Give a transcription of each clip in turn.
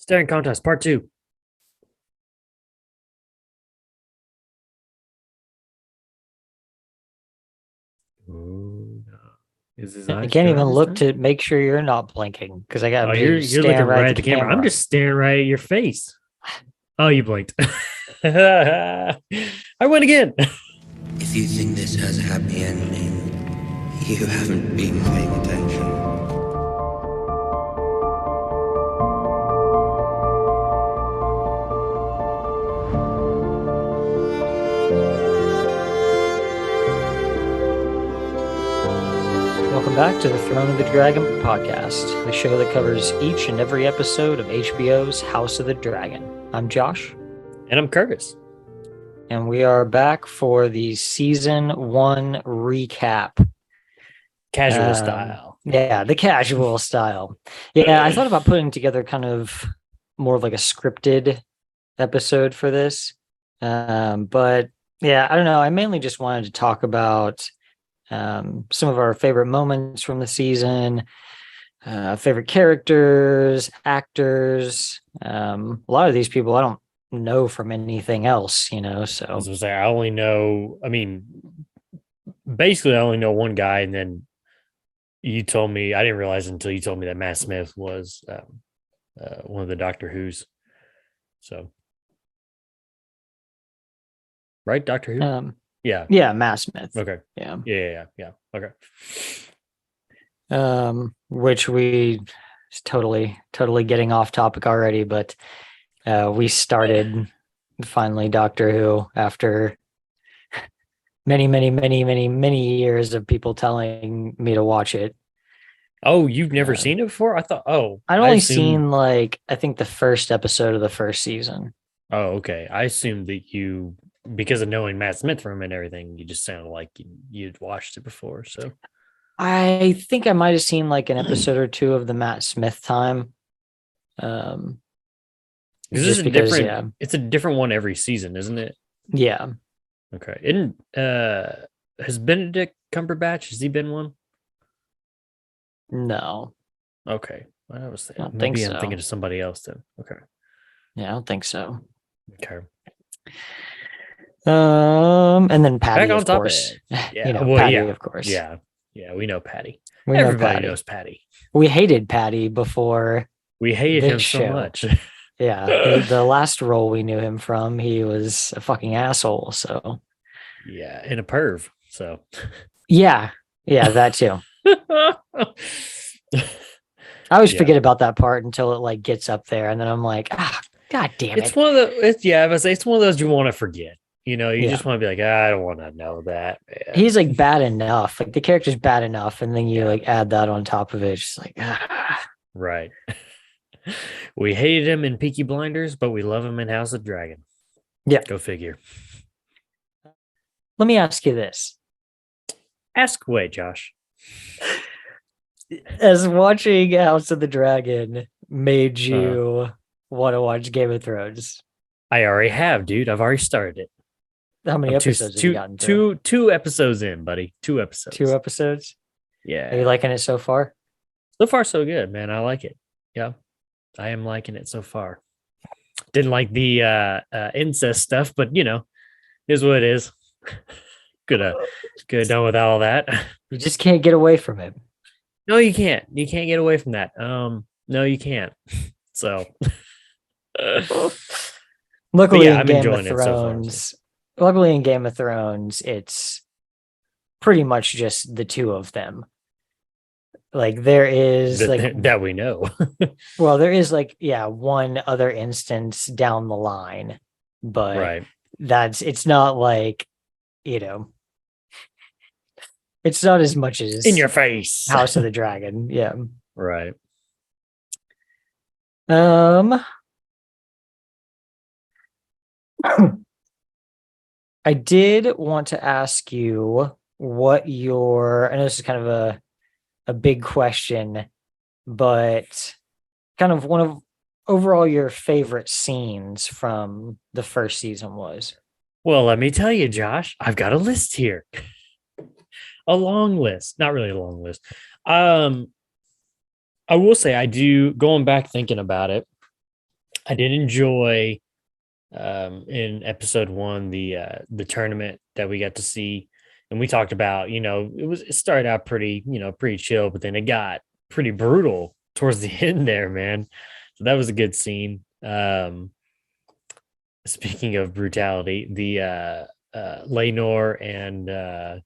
Staring contest, part two. Ooh, no. Is his I eyes can't dry even this look time? to make sure you're not blinking because I Oh, got you're looking staring right right at at the the camera. I'm camera. just staring right at your face. Oh, you blinked. I went again. If you think this has a happy ending, you haven't been paying attention. Welcome back to the Throne of the Dragon podcast, the show that covers each and every episode of HBO's House of the Dragon. I'm Josh, And I'm Curtis. and we are back for the season one recap. Casual style. Yeah, the casual style. Yeah, I thought about putting together kind of more of like a scripted episode for this. But yeah, I don't know. I mainly just wanted to talk about some of our favorite moments from the season, favorite characters, actors. A lot of these people I don't know from anything else, I so was gonna say I only know. Basically, I only know one guy, and then you told me I didn't realize until you told me that Matt Smith was one of the Doctor Who's. So, right, Doctor Who. Yeah. yeah, Matt Smith. Okay. Yeah. Yeah. Okay. Which we totally getting off topic already, but we started finally Doctor Who after many years of people telling me to watch it. Oh, you've never seen it before? I thought. Oh, I'd I only assumed. seen I think the first episode of the first season. Oh, okay. I assumed that you, because of knowing Matt Smith from it and everything, you just sounded like you'd watched it before. So I think I might have seen like an episode or two of the Matt Smith time. Um, this is just a because, different. It's a different one every season, isn't it? yeah. Okay. Isn't has Benedict Cumberbatch? Has he been one? No, Okay. I was I don't think maybe I'm so. thinking of somebody else then. Okay. Yeah, I don't think so. Okay. And then Back Patty, on of topic. course. Yeah. Well, Patty, yeah. of course. Yeah. Yeah. We know Patty. We know Everybody Patty. knows Patty. We hated Patty before We hated this him so show. much. Yeah, the last role we knew him from, he was a fucking asshole. So Yeah, and a perv. So yeah, that too. I always forget about that part until it like gets up there, and then I'm like, god damn it. It's one of the. I was say it's one of those you want to forget. You Yeah. just want to be like, I don't want to know that. Man. He's like bad enough, like the character's bad enough, and then you like add that on top of it. It's just like, Right. We hated him in Peaky Blinders, but we love him in House of Dragon. Yeah. Go figure. Let me ask you this. Ask away, Josh. As watching House of the Dragon made you want to watch Game of Thrones? I already have, dude. I've already started it. How many episodes have you gotten through? Two episodes in, buddy. 2 episodes. 2 episodes? Yeah. Are you liking it so far? So far, so good, man. I like it. Yeah. I am liking it so far. Didn't like the incest stuff, but is what it is. Could have done without all that. You just can't get away from it. No, you can't. You can't get away from that. No, you can't. So luckily yeah, in Game of Thrones, luckily in Game of Thrones, it's pretty much just the two of them. Like there is that we know. Well, there is one other instance down the line, but right. it's not like, it's not as much as in your face. House of the Dragon. Yeah. Right. I did want to ask you what I know this is kind of a big question, but kind of one of overall your favorite scenes from the first season was. Well, let me tell you, Josh, I've got a list here. A long list. Not really a long list. I will say I do, going back thinking about it, I did enjoy in episode 1 the tournament that we got to see, and we talked about, it started out pretty, pretty chill, but then it got pretty brutal towards the end there, man. So that was a good scene. Speaking of brutality, the Lenore and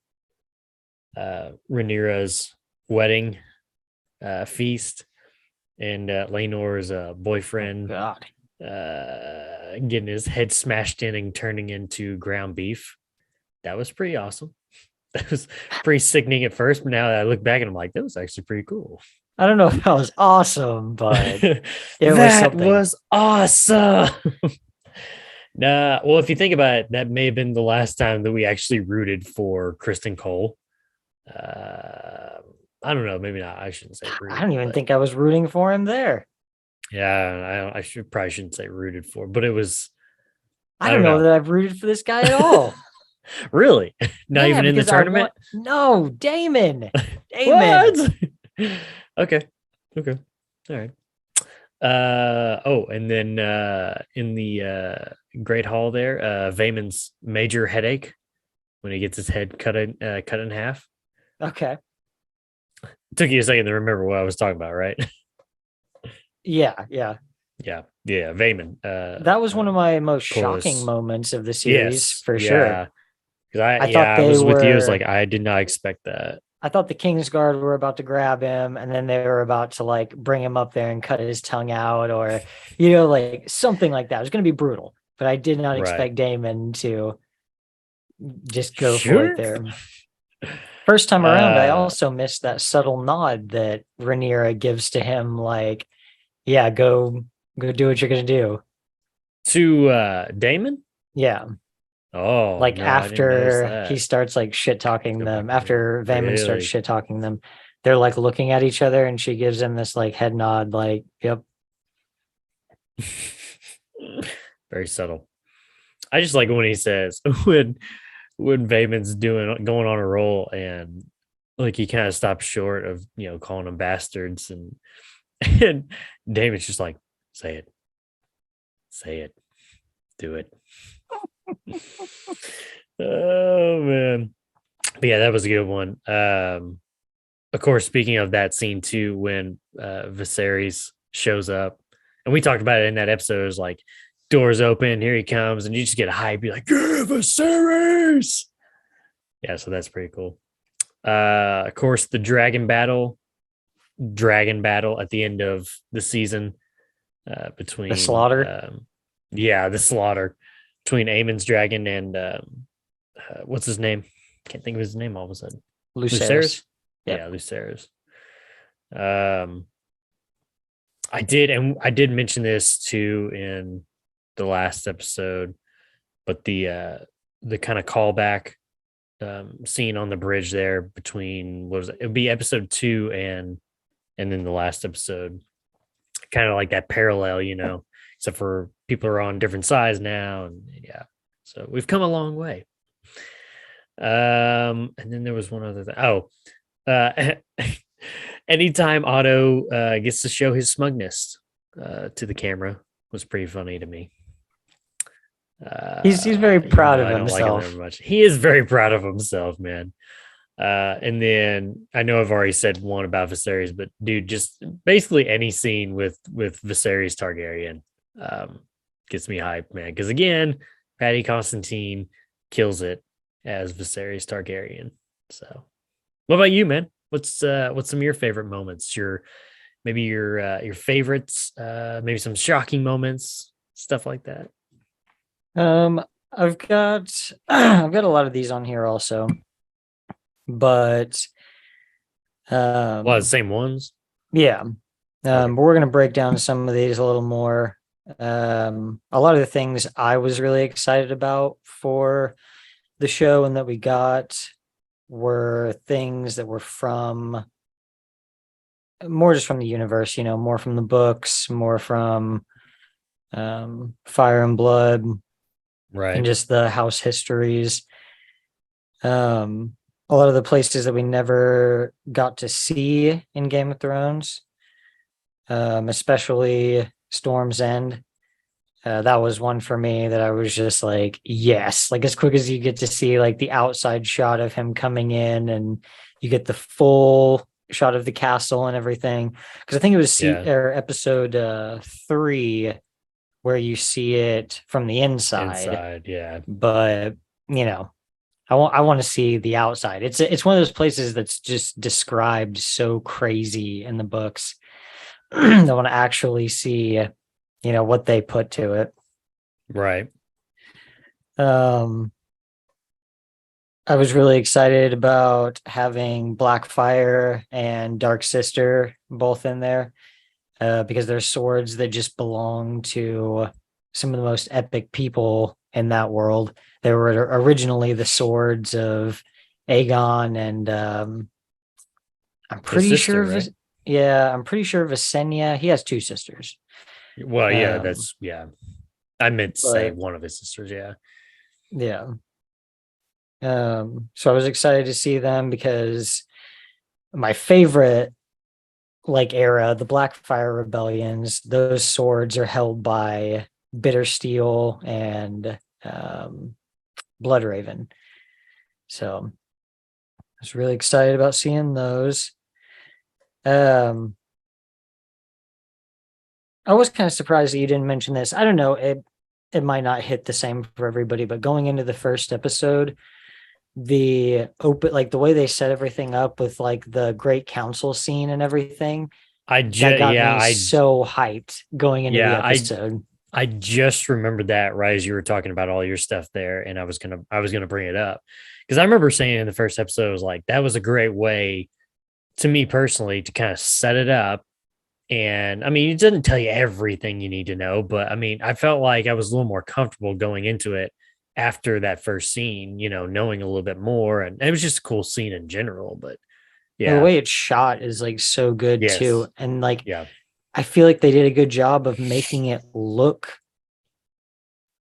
Rhaenyra's wedding feast, and Lenore's boyfriend God. getting his head smashed in and turning into ground beef. That was pretty awesome. That was pretty sickening at first, but now that I look back and I'm like, that was actually pretty cool. I don't know if that was awesome, but it was That something. was awesome. Nah, well, if you think about it, that may have been the last time that we actually rooted for Kristen Cole. I don't know, maybe not. I shouldn't say rooted. I don't even but- think I was rooting for him there. Yeah, I should probably shouldn't say rooted for, but it was I don't know that I've rooted for this guy at all. really not Yeah, even in the because I tournament. No, Damon. Damon. What? Okay, all right. And then in the Great Hall there, Vaemon's major headache when he gets his head cut in half. Okay. It took you a second to remember what I was talking about, right? Yeah. yeah, Vaemon. That was one of my most course. shocking moments of the series, Yes, for sure. yeah. Because I thought I they was with you. I was were- like, I did not expect that. I thought the Kingsguard were about to grab him, and then they were about to like bring him up there and cut his tongue out, or like something like that. It was going to be brutal, but I did not Right. expect Damon to just go for Sure. it there. First time around, I Uh, also missed that subtle nod that Rhaenyra gives to him, like, "Yeah, go do what you're going to do." To Damon. Yeah, Oh, like no, I didn't notice after that. he starts like shit talking Go them, back to after it. Vaemon starts Really? shit talking them, they're like looking at each other, and she gives him this like head nod, like, "Yep." Very subtle. I just like when he says when Vaemon's going on a roll, and like he kind of stops short of calling them bastards, and and Damon's just like, say it, do it. Oh man. But yeah, that was a good one. Of course, speaking of that scene too, when Viserys shows up, and we talked about it in that episode, it was like doors open, here he comes, and you just get hype. You're like, yeah, Viserys. Yeah, so that's pretty cool. Of course, the dragon battle at the end of the season between The slaughter? The slaughter between Aemon's dragon and what's his name? Can't think of his name all of a sudden. Lucerys. Yep. Yeah, Lucerys. I did mention this too in the last episode, but the kind of callback scene on the bridge there between, what was it? It would be episode 2 and then the last episode, kind of like that parallel, except for people are on different sides now, and yeah, so we've come a long way. And then there was one other thing. Anytime Otto gets to show his smugness to the camera was pretty funny to me. He's very proud of I don't like him himself. very much. He is very proud of himself, man. And then I know I've already said one about Viserys, but dude, just basically any scene with Viserys Targaryen gets me hyped, man. Because again, Patty Constantine kills it as Viserys Targaryen. So, what about you, man? What's some of your favorite moments? Your favorites, maybe some shocking moments, stuff like that. I've got a lot of these on here also, but Well, the same ones. yeah. Okay. But we're gonna break down some of these a little more. A lot of the things I was really excited about for the show and that we got were things that were from more just from the universe, more from the books, more from Fire and Blood, Right. and just the house histories. A lot of the places that we never got to see in Game of Thrones, especially Storm's End. That was one for me that I was just like, yes, like as quick as you get to see like the outside shot of him coming in and you get the full shot of the castle and everything. Because I think it was Yeah. episode 3 where you see it from the inside, Inside. Yeah. but you know, I want to see the outside. It's one of those places that's just described so crazy in the books. I want to actually see, what they put to it. Right. Um, I was really excited about having Blackfire and Dark Sister both in there, because they're swords that just belong to some of the most epic people in that world. They were originally the swords of Aegon and I'm His pretty sister, sure right? I'm pretty sure Visenya. He has two sisters. Well, yeah, Um, that's yeah. I meant to say but one of his sisters, yeah. yeah. So I was excited to see them because my favorite like era, the Blackfire rebellions, those swords are held by Bittersteel and Bloodraven. So I was really excited about seeing those. Um, I was kind of surprised that you didn't mention this. I don't know, it might not hit the same for everybody, but going into the first episode, the open like the way they set everything up with like the great council scene and everything, that got me so hyped going into the yeah, episode. I just remembered that right as you were talking about all your stuff there, and I was gonna bring it up because I remember saying in the first episode, I was like, that was a great way to me personally to kind of set it up. And I mean, it doesn't tell you everything you need to know, but I mean, I felt like I was a little more comfortable going into it after that first scene, knowing a little bit more. And it was just a cool scene in general. But The yeah, way it's shot is like so good too. yes, And like yeah. I feel like they did a good job of making it look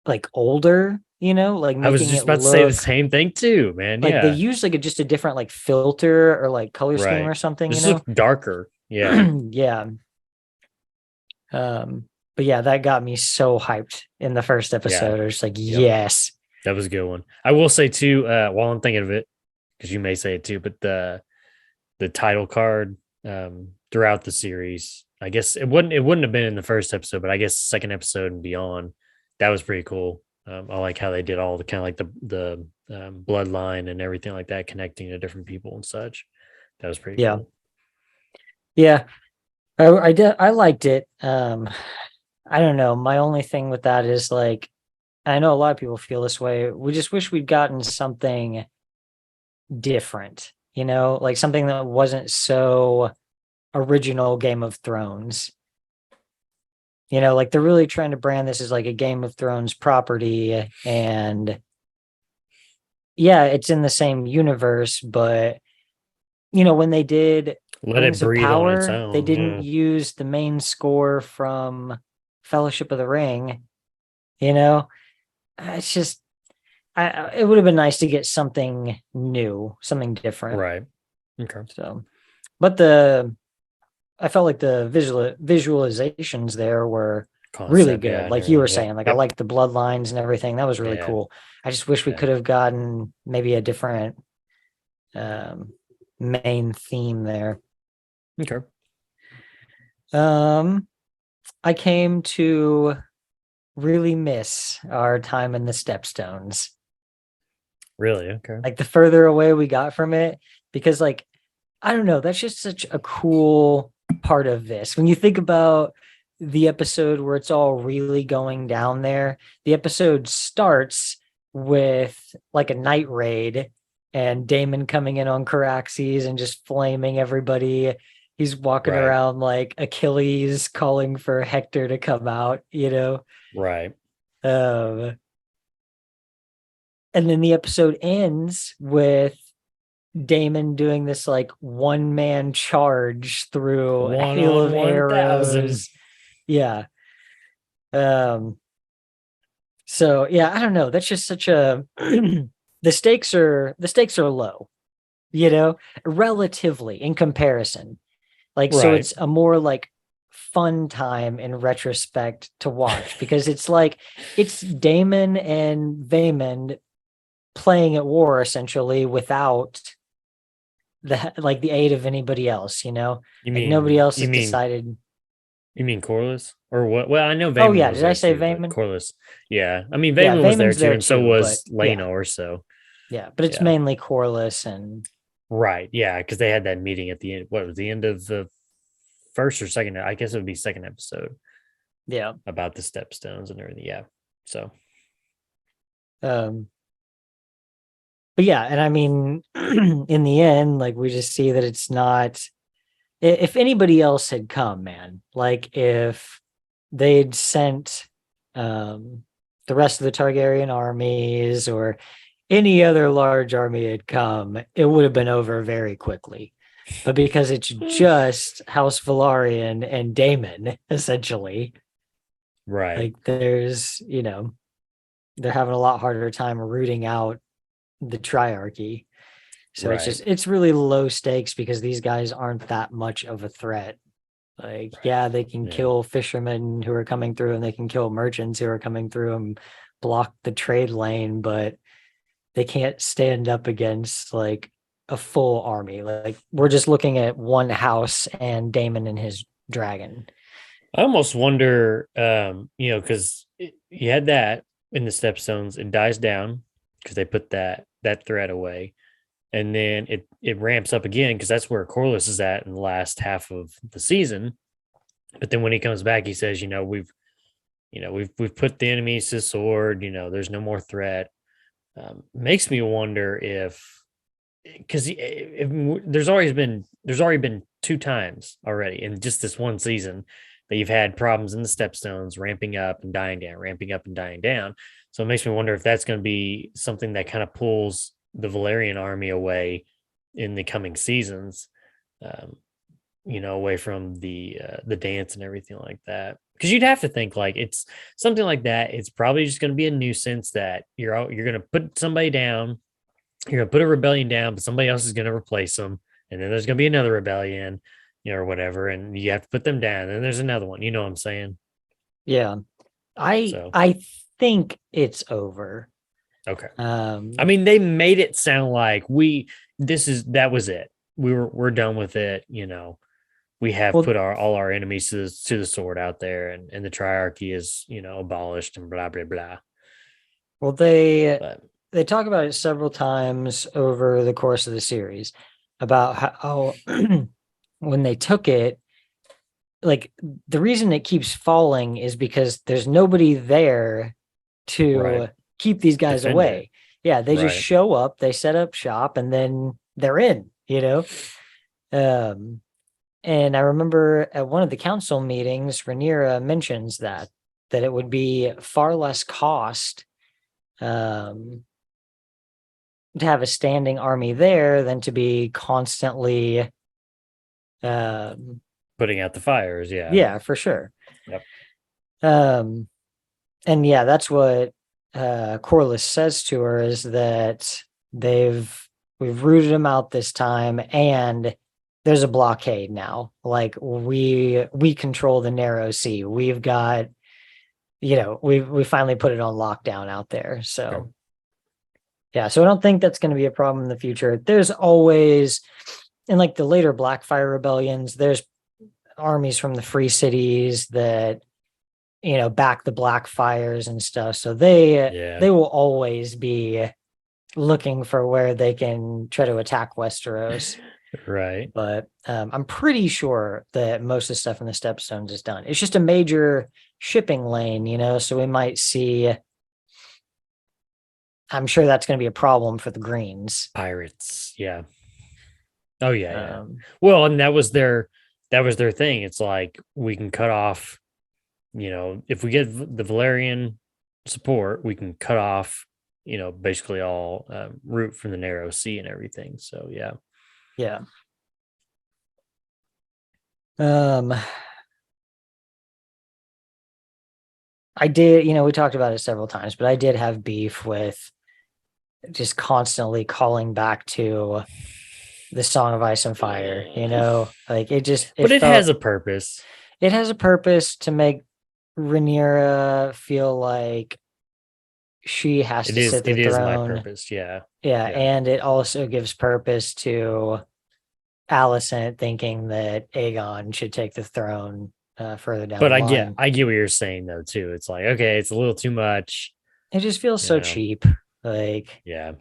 like older, like I was making just it about to say the look same thing too, man. like they Yeah, use like just a different like filter or like color scheme right. or something, This looks darker. Yeah, yeah. But yeah, that got me so hyped in the first yeah, episode. I was like, yep. yes. That was a good one. I will say too, while I'm thinking of it, because you may say it too, but the title card throughout the series. I guess it wouldn't have been in the first episode, but I guess second episode and beyond. That was pretty cool. I like how they did all the kind of like the bloodline and everything like that, connecting to different people and such. That was pretty Yeah. cool. Yeah. I did. I liked it. I don't know. My only thing with that is like, I know a lot of people feel this way. We just wish we'd gotten something different, like something that wasn't so original Game of Thrones. Like they're really trying to brand this as like a Game of Thrones property. And yeah, it's in the same universe, but when they did Let it Rings of breathe on its Power, they own. didn't Yeah. use the main score from Fellowship of the Ring. It's just, it would have been nice to get something new, something different. Right. Okay. So, but I felt like the visualizations there were really Concept, yeah, good. and Like you were everything. Yep. saying, like I Yep. liked the bloodlines and everything. That was really Yeah. cool. I just wish we Yeah. could have gotten maybe a different main theme there. Okay. I came to really miss our time in the Stepstones. Really? Okay. Like the further away we got from it, because like, I don't know, that's just such a cool part of this. When you think about the episode where it's all really going down there, the episode starts with like a night raid and Damon coming in on Caraxes and just flaming everybody. He's walking Right. around like Achilles calling for Hector to come out, Right. Um, and then the episode ends with Damon doing this like one man charge through a One hail on of 1,000. arrows. Yeah. So yeah, I don't know. That's just such a the stakes are low, relatively in comparison. Like so Right. it's a more like fun time in retrospect to watch, because it's like it's Damon and Vaymond playing at war essentially without the aid of anybody else, You like nobody else you has decided. You mean Corliss or what? Well, I know Oh Vayman yeah, was did I there say too, but Vaymond? Corliss, yeah. I mean, Yeah, Vayman was there Vaymond's too, there and so too, but was Lenor. So yeah, but it's yeah, mainly Corliss and right, yeah, because they had that meeting at the end. What was the end of the first or second? I guess it would be second episode yeah. about the stepstones and everything. Yeah, so Um, but yeah, and I mean, in the end, like we just see that it's not. If anybody else had come, man, like if they'd sent the rest of the Targaryen armies or any other large army had come, it would have been over very quickly. But because it's just House Velaryon and Daemon, essentially, right, like there's, they're having a lot harder time rooting out the triarchy. So right, it's really low stakes because these guys aren't that much of a threat. Like, yeah, they can yeah. kill fishermen who are coming through and they can kill merchants who are coming through and block the trade lane, but they can't stand up against like a full army. Like we're just looking at one house and Damon and his dragon. I almost wonder, because you had that in the stepstones, it dies down because they put that threat away, and then it ramps up again because that's where Corliss is at in the last half of the season. But then when he comes back, he says, we've put the enemies to the sword. There's no more threat. Makes me wonder if because there's already been two times already in just this one season that you've had problems in the stepstones ramping up and dying down, ramping up and dying down. So it makes me wonder if that's going to be something that kind of pulls the Valerian army away in the coming seasons. Um, away from the dance and everything like that. Because you'd have to think like it's something like that. It's probably just going to be a nuisance that you're going to put somebody down, you're going to put a rebellion down, but somebody else is going to replace them, and then there's going to be another rebellion, or whatever, and you have to put them down. And then there's another one. You know what I'm saying? Yeah. I So I think it's over. okay. Um I mean, they made it sound like that was it. We're done with it. We have well put all our enemies to the sword out there, and the triarchy is abolished and blah blah blah. well they But they talk about it several times over the course of the series about how when they took it, like the reason it keeps falling is because there's nobody there to right, keep these guys defend it, away. Yeah, they just right, show up, they set up shop, and then they're in. Um, and I remember at one of the council meetings, Rhaenyra mentions that it would be far less cost um, to have a standing army there than to be constantly um, putting out the fires. Yeah, yeah, for sure. yep, Um, and yeah, that's what Corliss says to her, is that we've rooted him out this time, and there's a blockade now. Like we control the narrow sea. We've got, we finally put it on lockdown out there. So okay. yeah, so I don't think that's going to be a problem in the future. There's always, in like the later Blackfire rebellions, there's armies from the free cities that back the Blackfires and stuff. So Yeah, they will always be looking for where they can try to attack Westeros. right. But I'm pretty sure that most of the stuff in the Stepstones is done. It's just a major shipping lane, so we might see. I'm sure that's going to be a problem for the Greens. Pirates. Yeah. Oh yeah, yeah. Um, Well, and that was their thing. It's like we can cut off. If we get the Valerian support, we can cut off. Basically all route from the narrow sea and everything. So yeah. yeah. Um, I did, we talked about it several times, but I did have beef with just constantly calling back to the Song of Ice and Fire, like it But it felt, has a purpose. it has a purpose to make Rhaenyra feel like she has to sit the It is my throne. purpose. Yeah. Yeah, Yeah. and it also gives purpose to Alicent thinking that Aegon should take the throne further down But the line. I get what you're saying though too. It's like, okay, it's a little too much. It just feels You so know. cheap. Like, Yeah.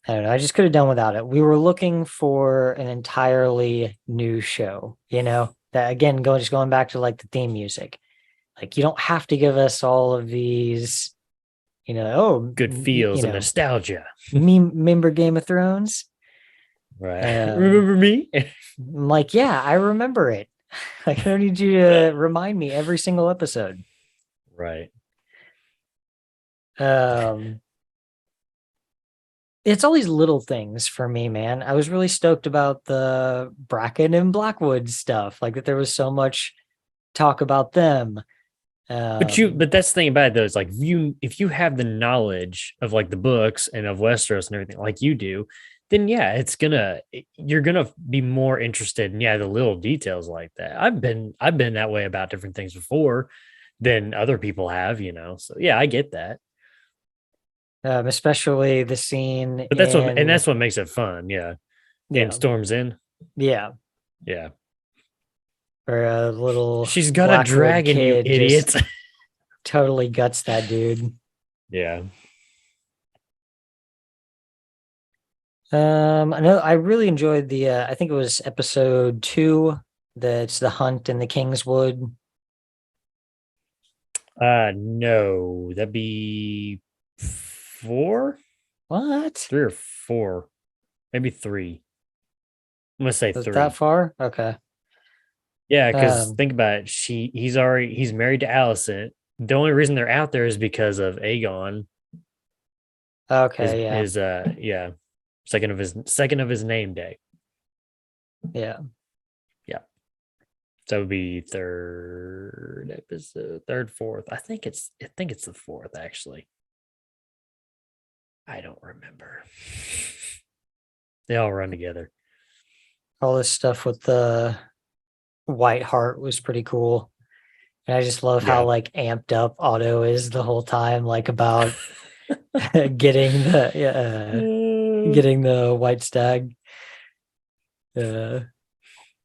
I don't know. I just could have done without it. We were looking for an entirely new show, that again, going back to like the theme music. Like, you don't have to give us all of these, Good feels and nostalgia. remember Game of Thrones? Right. Remember me? I'm like, yeah, I remember it. Like, I don't need you to remind me every single episode. Right. It's all these little things for me, man. I was really stoked about the Bracken and Blackwood stuff, like that there was so much talk about them. But that's the thing about it though, is like if you have the knowledge of like the books and of Westeros and everything like you do, then yeah, you're gonna be more interested in the little details like that. I've been that way about different things before than other people have, So yeah, I get that. Especially the scene But that's what makes it fun, yeah. yeah, In Storm's Inn. yeah, Yeah. where a little She's got a Blackwood dragon, you kid idiots. just totally guts that dude. Yeah. I know I really enjoyed the I think it was episode 2, that's the hunt in the Kingswood. No, that'd be 4, What? 3 or 4, maybe 3. I'm gonna say Was 3. that far? Okay. Yeah, because think about it. He's married to Alicent. The only reason they're out there is because of Aegon. Okay, yeah. His yeah, second of his name day. Yeah. Yeah. So it would be third episode, third, fourth. I think it's the fourth, actually. I don't remember. They all run together. All this stuff with the White Heart was pretty cool. And I just love how Yeah. like amped up Otto is the whole time, like about getting the white stag. Oh,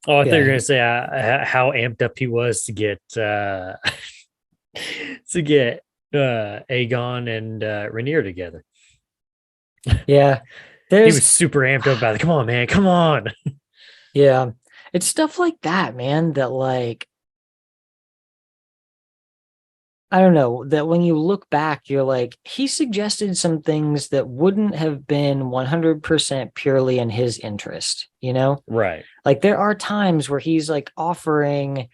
I thought you were Yeah. gonna say how amped up he was to get to get Aegon and Rhaenyra together. Yeah. He There's was super amped up about it. Come on, man, come on. yeah. It's stuff like that, man, that like I don't know, that when you look back, you're like, he suggested some things that wouldn't have been 100% purely in his interest, Right. Like there are times where he's like offering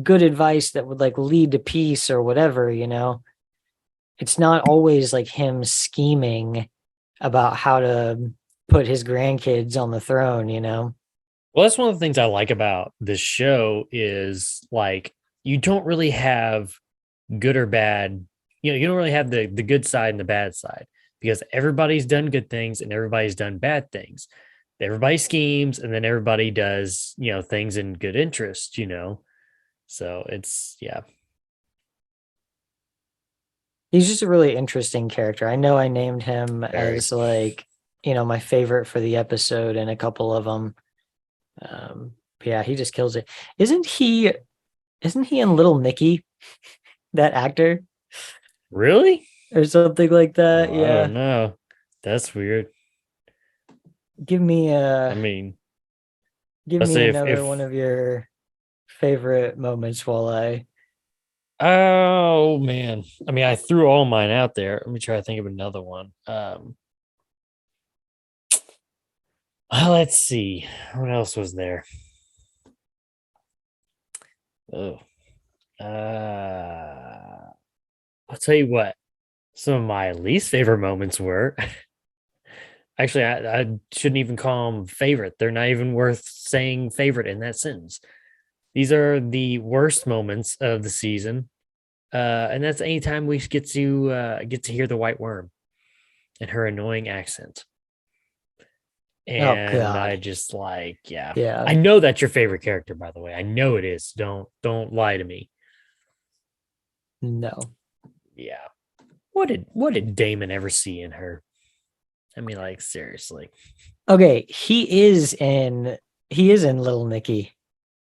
good advice that would like lead to peace or whatever, It's not always like him scheming about how to put his grandkids on the throne, Well, that's one of the things I like about this show is like you don't really have good or bad. You don't really have the good side and the bad side because everybody's done good things and everybody's done bad things. Everybody schemes and then everybody does, things in good interest, So it's yeah. He's just a really interesting character. I know I named him Very. as like, my favorite for the episode and a couple of them. Yeah, he just kills it. Isn't he in Little Nicky, that actor? Really? Or something like that? Oh, I Yeah. don't know. That's weird. Give me I mean, let's say another one of your favorite moments while I oh man. I mean, I threw all mine out there. Let me try to think of another one. Let's see. What else was there? Oh. I'll tell you what. Some of my least favorite moments were actually I shouldn't even call them favorite. They're not even worth saying favorite in that sentence. These are the worst moments of the season. And that's anytime we get to hear the White Worm and her annoying accent. Oh And I God. just like, yeah. Yeah. I know that's your favorite character, by the way. I know it is. Don't lie to me. No. Yeah. What did Damon ever see in her? I mean, like, seriously. Okay, he is in Little Nicky.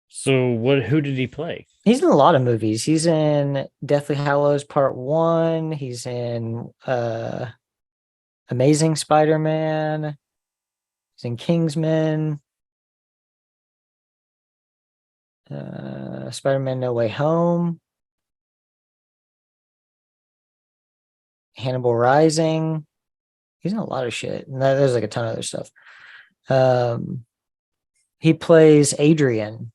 So who did he play? He's in a lot of movies. He's in Deathly Hallows Part 1. He's in Amazing Spider-Man. He's in Kingsman. Spider-Man No Way Home. Hannibal Rising. He's in a lot of shit. And there's like a ton of other stuff. Um, he plays Adrian.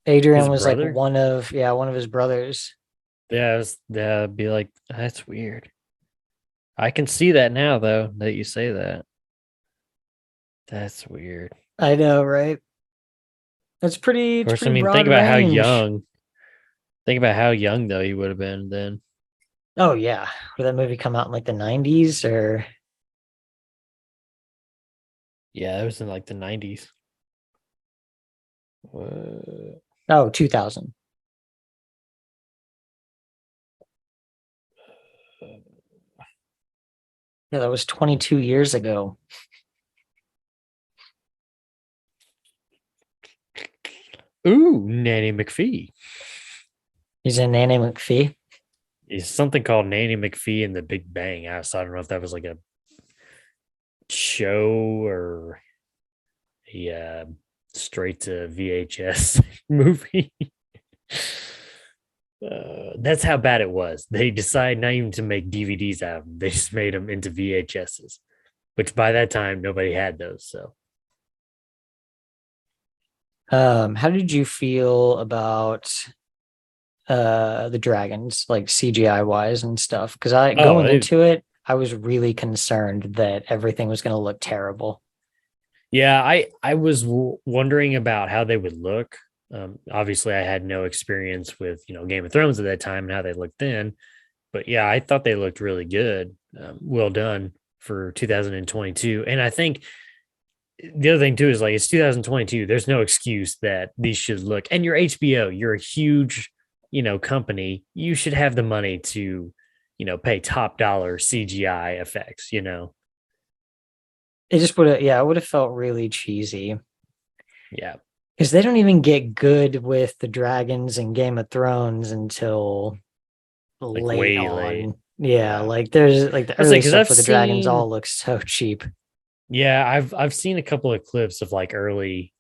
Adrian His was like brother? one of his brothers. Yeah, be like, that's weird. I can see that now, though, that you say that. That's weird. I know, right? That's pretty. Of It's course, I pretty mean, broad range. think about how young though he would have been then. Oh yeah, did that movie come out in like the '90s or? Yeah, it was in like the 90s. What? Oh, 2000. Yeah, that was 22 years ago. Ooh, Nanny McPhee. He's in Nanny McPhee. It's something called Nanny McPhee and the Big Bang. So I don't know if that was like a show or a straight to VHS movie. That's how bad it was. They decided not even to make DVDs out of them. They just made them into VHSs, which by that time nobody had those. So How did you feel about the dragons, like CGI wise and stuff? Because I oh, going into it, I was really concerned that everything was going to look terrible. yeah, I was wondering about how they would look. Obviously, I had no experience with Game of Thrones at that time and how they looked then, but yeah, I thought they looked really good. Well done for 2022, and I think the other thing too is like it's 2022. There's no excuse that these should look. And you're HBO. You're a huge company. You should have the money to pay top dollar CGI effects. It just would have, yeah, it would have felt really cheesy. Yeah. Because they don't even get good with the dragons in Game of Thrones until Like late way late. on. Yeah, Yeah. like there's like the I say early because stuff I've where the dragons seen, all look so cheap. yeah, I've seen a couple of clips of like early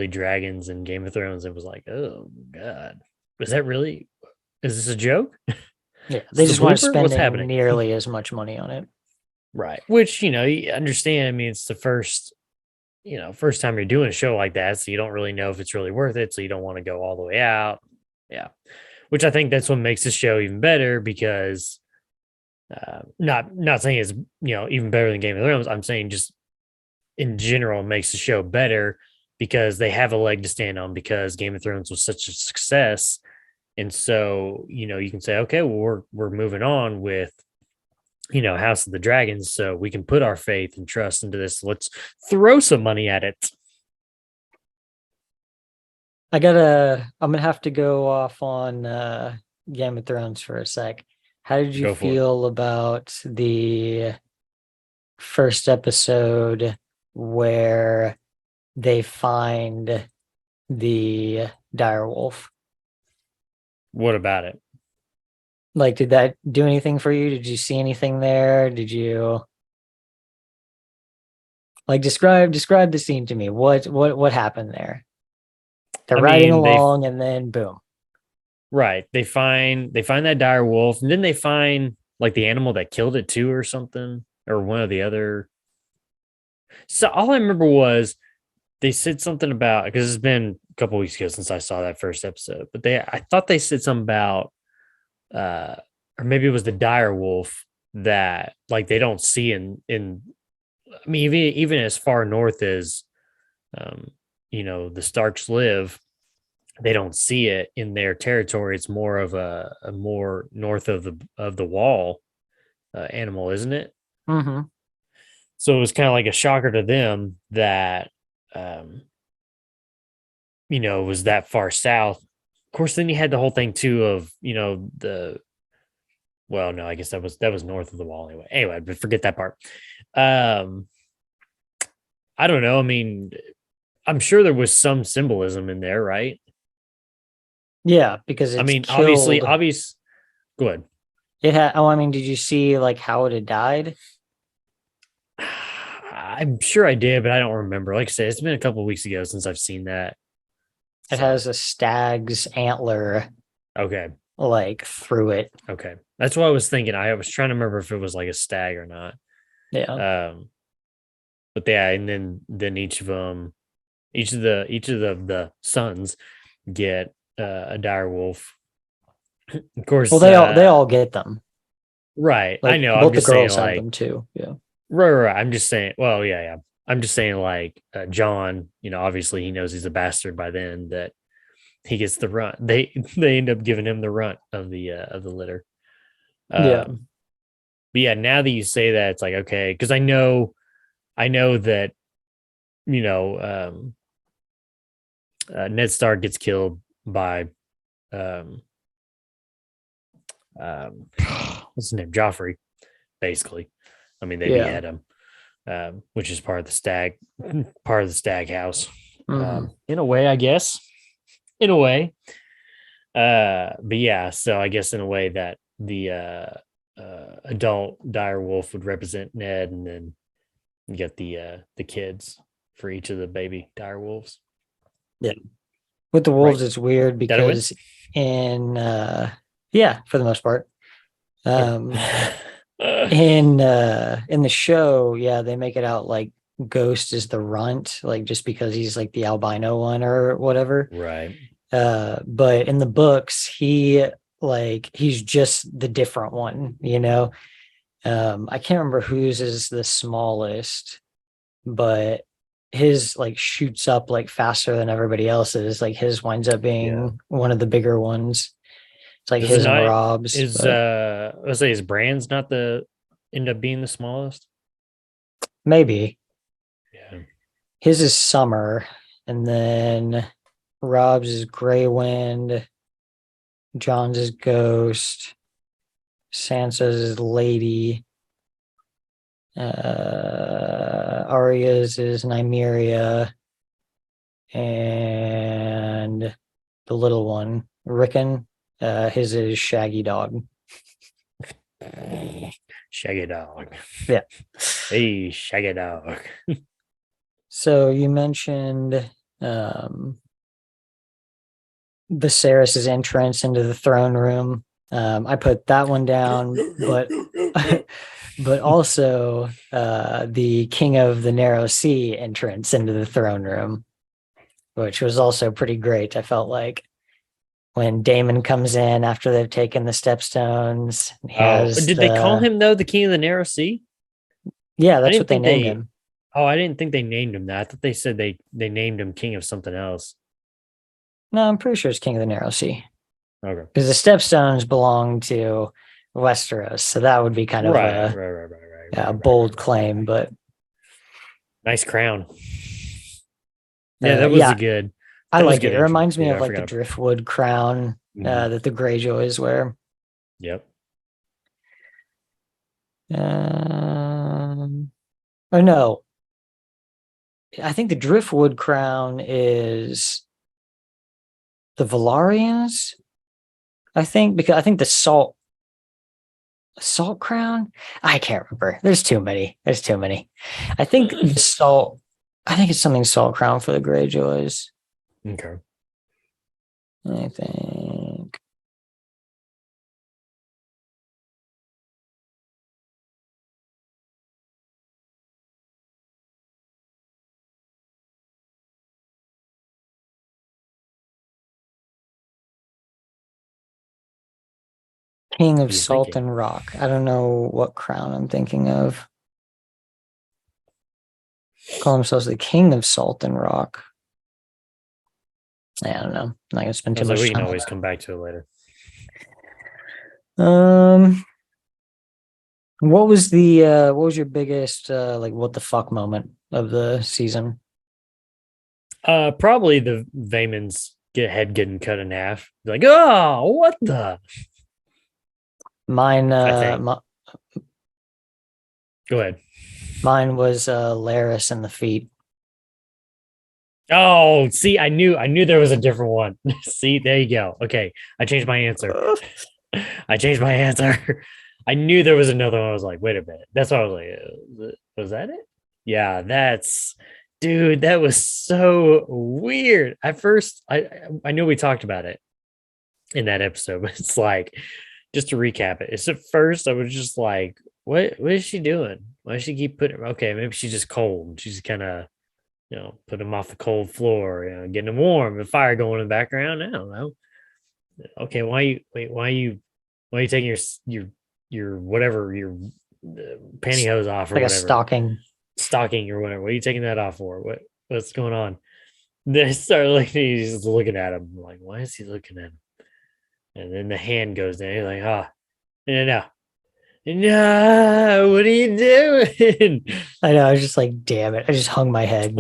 dragons in Game of Thrones. It was like, oh god, was that really? Is this a joke? Yeah, Is they this a just weren't blooper? What's spending happening? nearly as much money on it. Right. Which you understand. I mean, it's the first time you're doing a show like that, so you don't really know if it's really worth it. So you don't want to go all the way out. Yeah. Which I think that's what makes the show even better because not saying it's even better than Game of Thrones. I'm saying just in general makes the show better because they have a leg to stand on because Game of Thrones was such a success. And so, you can say, okay, well, we're moving on with House of the Dragons, so we can put our faith and trust into this. Let's throw some money at it. I'm gonna have to go off on Game of Thrones for a sec. How did you Go for it. feel about the first episode where they find the dire wolf? What about it? Like, did that do anything for you? Did you see anything there? Did you like describe the scene to me? What happened there? They're I riding mean, along and then boom. right. They find that dire wolf, and then they find like the animal that killed it too, or something, or one of the other. So all I remember was they said something about because it's been a couple weeks ago since I saw that first episode, but I thought they said something about uh or maybe it was the dire wolf that like they don't see in I mean even as far north as um the Starks live, they don't see it in their territory. It's more of a more north of the wall animal, isn't it? Mm-hmm. So it was kind of like a shocker to them that, um, it was that far south. Of course, then you had the whole thing too of, well, no, I guess that was north of the wall anyway. Anyway, but forget that part. Um, I don't know. I mean, I'm sure there was some symbolism in there, right? Yeah, because I it's mean, killed. go ahead. It had. Oh, I mean, did you see like how it had died? I'm sure I did, but I don't remember. Like I said, it's been a couple of weeks ago since I've seen that. It So, has a stag's antler okay. like through it. Okay. That's what I was thinking. I was trying to remember if it was like a stag or not. Yeah. But yeah, and then each of the sons get a dire wolf. Of Well, course, they all get them. right. I Like know. I'm both the just saying, girls have like, them too. Yeah. right. I'm just saying. Well, yeah, yeah. I'm just saying, like, John. Obviously, he knows he's a bastard by then. That he gets the runt. They end up giving him the runt of the litter. Yeah. But yeah, now that you say that, it's like okay, because I know that you know Ned Stark gets killed by um, what's his name, Joffrey. Basically, I mean they Yeah. behead him, which is part of the stag house. Mhm. In a way, I guess. In a way, but yeah. So I guess in a way that the adult dire wolf would represent Ned, and then you get the kids for each of the baby dire wolves. Yeah. With the Right? wolves, it's weird Did I win? because in yeah, for the most part. Okay. In the show, yeah, they make it out like Ghost is the runt, like just because he's like the albino one or whatever. Right. But in the books, he's just the different one. I can't remember whose is the smallest, but his like shoots up like faster than everybody else's. Like his winds up Yeah. being one of the bigger ones. It's like Is it his and not? Rob's, Is but let's say his brand's not the end up being the smallest? maybe Yeah. his is Summer, and then Rob's is Grey Wind, John's is Ghost, Sansa's is Lady, Arya's is Nymeria, and the little one, Rickon, his is Shaggy Dog. Shaggy dog. Yeah. Hey, Shaggy dog. So you mentioned um, Viserys's entrance into the throne room. I put that one down, but but also the King of the Narrow Sea entrance into the throne room, which was also pretty great. I felt like when Damon comes in after they've taken the stepstones, he Oh, has did they call the him though the King of the Narrow Sea? yeah, I that's what didn't they think named they. him. Oh, I didn't think they named him that. I thought they said they named him King of something else. No, I'm pretty sure it's King of the Narrow Sea Okay. because the stepstones belong to Westeros, so that would be kind of Right. Right. Right. Right. Right. a Right. Right. bold Right. Right. claim, but Nice crown. Yeah, that was yeah, a good. I That was a like good it. It entrance reminds me too. of I like the forgot about. driftwood crown Mhm. that the Greyjoys wear. Yep. Um, or no, I think the driftwood crown is the Valarians. I think because I think the salt crown. I can't remember. There's too many. There's too many. I think the salt. I think it's something salt crown for the Greyjoys. Okay. I think. King What of are you Salt thinking? and Rock. I don't know what crown I'm thinking of. Call themselves the King of Salt and Rock. I don't know. I'm not gonna spend I too was like, much we can time on always come back to it later. that. What was your biggest like what the fuck moment of the season? Probably the Vayman's head getting cut in half. Like, oh, what the? Mine I think. Go ahead. mine was Laris and the feet. Oh, see, I knew there was a different one. See, there you go. Okay, I changed my answer. I changed my answer. I knew there was another one. I was like, wait a minute. That's why I was like, was that it? Yeah, that's dude. That was so weird. At first, I knew we talked about it in that episode, but it's like just to recap it. It's at first I was just like, what is she doing? Why does she keep putting? Okay, maybe she's just cold. She's kind of put him off the cold floor, getting him warm. The fire going in the background. I don't know. Okay, why are you taking your whatever your pantyhose off or Like a whatever stocking or whatever? What are you taking that off for? What's going on? They start looking. He's just looking at him like, why is he looking at him? And then the hand goes down. He's like, no, no, what are you doing? I know, I was just like, damn it. I just hung my head.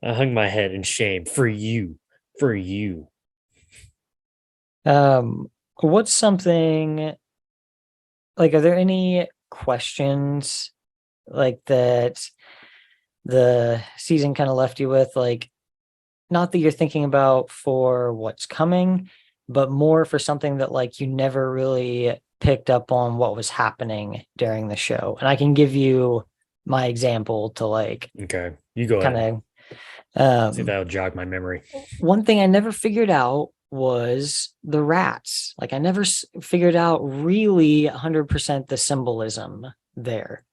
I hung my head in shame for you, for you. What's something like, are there any questions like that the season kind of left you with? Like, not that you're thinking about for what's coming, but more for something that like you never really picked up on what was happening during the show. And I can give you my example to like Okay, you go kind ahead. of See if that'll jog my memory. one thing I never figured out was the rats. Like I never figured out really 100% the symbolism there,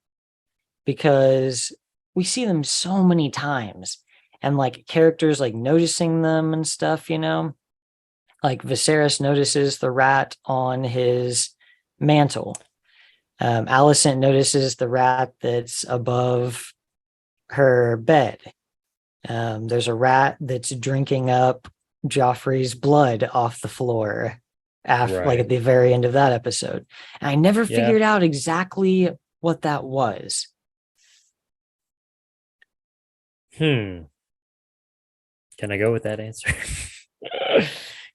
because we see them so many times and like characters like noticing them and stuff, like Viserys notices the rat on his mantle. Alicent notices the rat that's above her bed. There's a rat that's drinking up Joffrey's blood off the floor after, like, Right. at the very end of that episode. And I never Yeah. figured out exactly what that was. Can I go with that answer?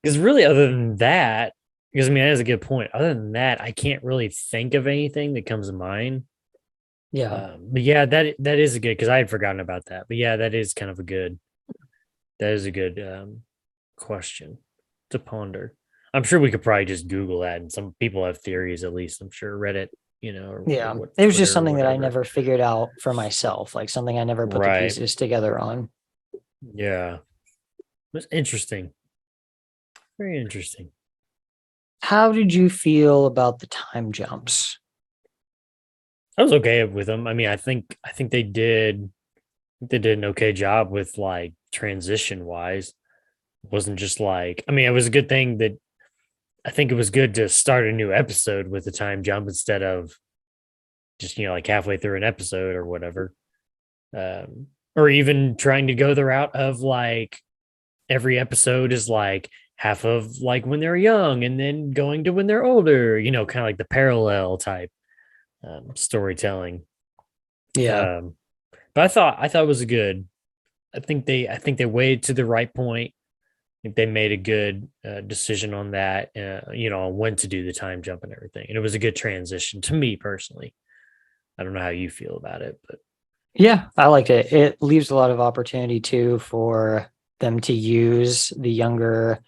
Because really, other than that, because I mean, that is a good point. Other than that, I can't really think of anything that comes to mind. Yeah. But yeah, that is a good, because I had forgotten about that. But yeah, that is kind of a good. That is a good question to ponder. I'm sure we could probably just Google that, and some people have theories. At least I'm sure Reddit, or Yeah. what It was just Twitter or something that I whatever. never figured out for myself, like something I never put the Right. pieces together on. Yeah. It's interesting. Very interesting. How did you feel about the time jumps? I was okay with them. I mean, I think they did an okay job with like transition wise. It wasn't just like, I mean, it was a good thing that I think it was good to start a new episode with a time jump instead of just, like halfway through an episode or whatever. Or even trying to go the route of like every episode is like half of like when they're young and then going to when they're older, kind of like the parallel type storytelling. Yeah. But I thought it was a good. I think they waited to the right point. I think they made a good decision on that. On when to do the time jump and everything, and it was a good transition to me personally. I don't know how you feel about it, but Yeah, I liked it. It leaves a lot of opportunity too for them to use the younger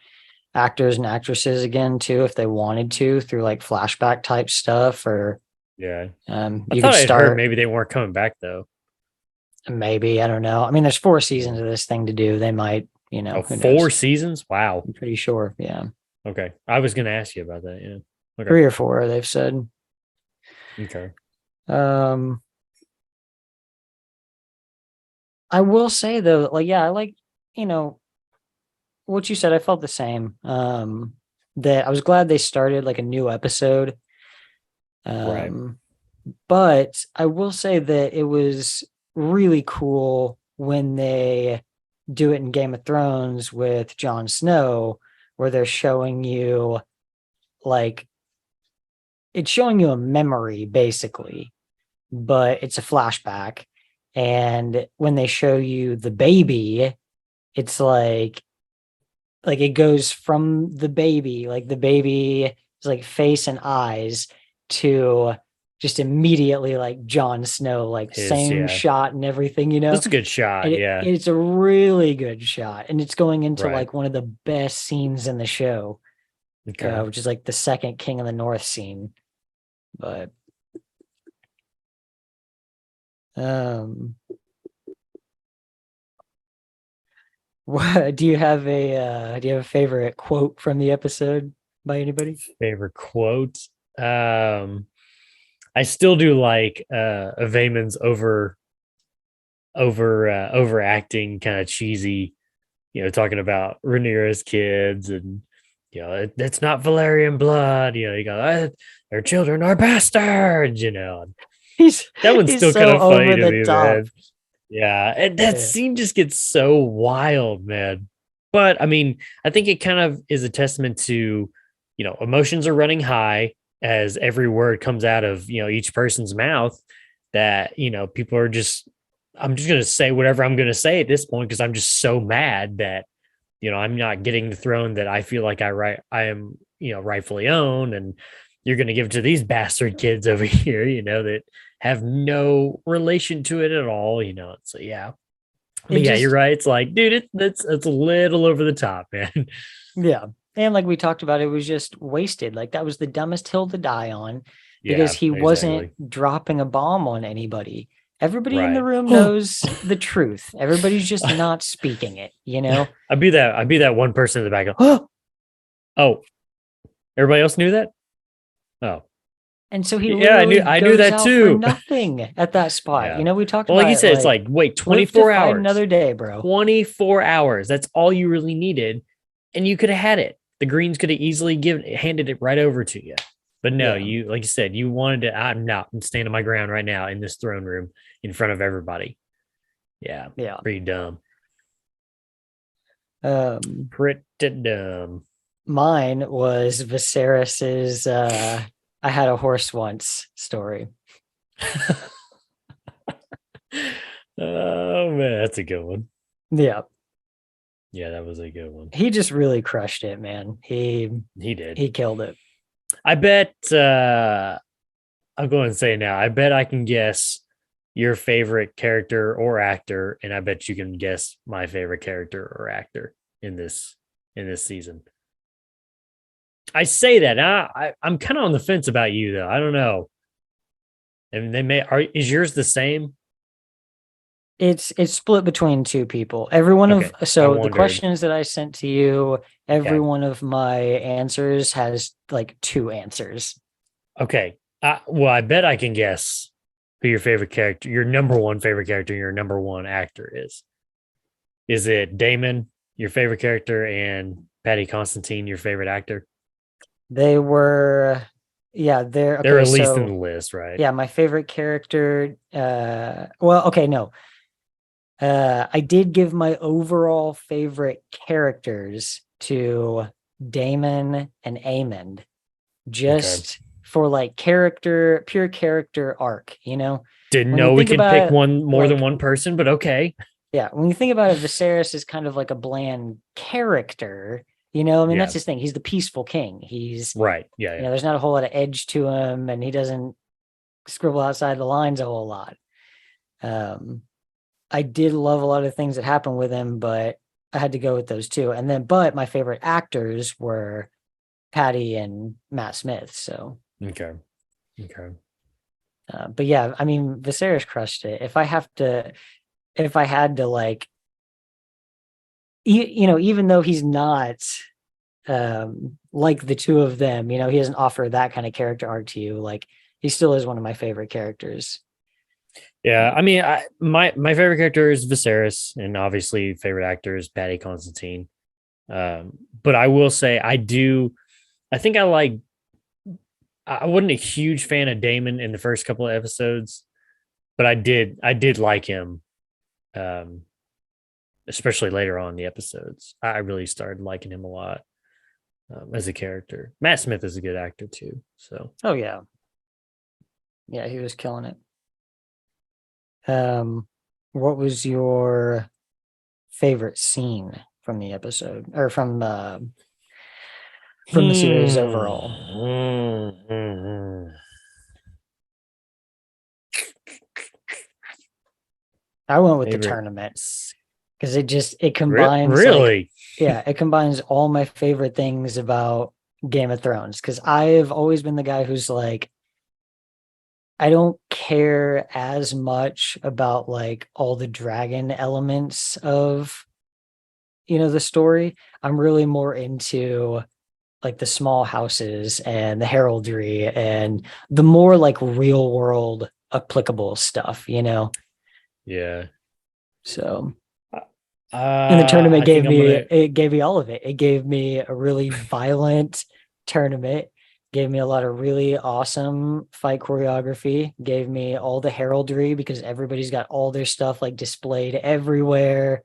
actors and actresses again too, if they wanted to, through like flashback type stuff, or yeah, I you thought could I'd heard start maybe they weren't coming back though. maybe, I don't know. I mean, there's 4 seasons Yeah. of this thing to do. They might, Oh, who four knows? seasons? Wow. I'm pretty sure. Yeah. Okay, I was gonna ask you about that. Yeah. Okay. 3 or 4, they've said. Okay. Um, I will say though, like, yeah, I like, you know, what you said. I felt the same. That I was glad they started like a new episode. Right. But I will say that it was really cool when they do it in Game of Thrones with Jon Snow, where they're showing you like it's showing you a memory basically, but it's a flashback. And when they show you the baby, it's like it goes from the baby, like the baby is like face and eyes, to just immediately like Jon Snow, like same Yeah. shot and everything, you know? That's a good shot. And Yeah. it's a really good shot. And it's going into Right. like one of the best scenes in the show, Okay. which is like the second King of the North scene. But um what do you have a favorite quote from the episode by anybody? Favorite quote. I still do like Vaemon's overacting, kind of cheesy, talking about Rhaenyra's kids, and it's not Valerian blood. You go, their children are bastards. He's That one's he's still kind so of funny over to the me, top. man. Yeah, and that Yeah. scene just gets so wild, man. But I mean, I think it kind of is a testament to, emotions are running high as every word comes out of, each person's mouth, that, people are just, I'm just going to say whatever I'm going to say at this point because I'm just so mad that, I'm not getting the throne that I feel like I am, rightfully own, and you're going to give it to these bastard kids over here, that have no relation to it at all, So yeah, It but yeah, you're just right. It's like, dude, it's a little over the top, man. Yeah. And like we talked about, it was just wasted. Like that was the dumbest hill to die on because Yeah, he wasn't exactly. dropping a bomb on anybody. Everybody in the Right. room knows the truth. Everybody's just not speaking it, you know? I'd be that one person in the back. Oh, oh, everybody else knew that. Oh, And so he yeah, literally I knew goes that out for too. nothing at that spot. Yeah. You know, we talked Well, like about you it, said, it's like like, wait, live to 24 fight hours. another day, bro. 24 hours. That's all you really needed. And you could have had it. The Greens could have easily handed it right over to you. But no, Yeah. you, like you said, you wanted to. I'm standing my ground right now in this throne room in front of everybody. Yeah. Yeah. Pretty dumb. Um, Pretty dumb. Mine was Viserys's I had a horse once story. Oh man, that's a good one. Yeah. Yeah, that was a good one. He just really crushed it, man. He did. He killed it. I bet I'll go and say now, I bet I can guess your favorite character or actor, and I bet you can guess my favorite character or actor in this season. I say that I'm kind of on the fence about you though. I don't know. And is yours the same? It's split between two people. Every one of Okay. I so the wondered. questions that I sent to you, every Okay. one of my answers has like two answers. Okay. Well, I bet I can guess who your favorite character, your number one favorite character, your number one actor is. Is it Damon, your favorite character, and Patty Constantine, your favorite actor? They were they're They're okay, at least in so the list, right? yeah, my favorite character well, okay, no. I did give my overall favorite characters to Damon and Aemond, Okay. just for like pure character arc, you know? Didn't When you know we think could about pick it, one more than like, one person, but okay. yeah, when you think about it, Viserys is kind of like a bland character, you know? I mean, Yeah. that's his thing. He's the peaceful king. He's, Right. Yeah. you Yeah. know, there's not a whole lot of edge to him, and he doesn't scribble outside the lines a whole lot. I did love a lot of things that happened with him, but I had to go with those two. And then, but my favorite actors were Patty and Matt Smith. So, Okay. Okay. but yeah, I mean, Viserys crushed it. If I had to like, you know, even though he's not like the two of them, you know, he doesn't offer that kind of character arc to you. Like, he still is one of my favorite characters. Yeah. I mean, my favorite character is Viserys, and obviously favorite actor is Patty Constantine. But I will say I think I wasn't a huge fan of Damon in the first couple of episodes, but I did like him. Um, Especially later on in the episodes. I really started liking him a lot. as a character. Matt Smith is a good actor too. So Oh yeah. Yeah, he was killing it. What was your favorite scene from the episode or from the series overall? I went with the Favorite. tournament because it combines Really? it combines all my favorite things about Game of Thrones. Because I've always been the guy who's like, I don't care as much about like all the dragon elements of the story. I'm really more into like the small houses and the heraldry and the more like real world applicable stuff, Yeah. So and the tournament I think I'm gonna. gave me all of it. It gave me a really violent tournament, gave me a lot of really awesome fight choreography, gave me all the heraldry because everybody's got all their stuff like displayed everywhere.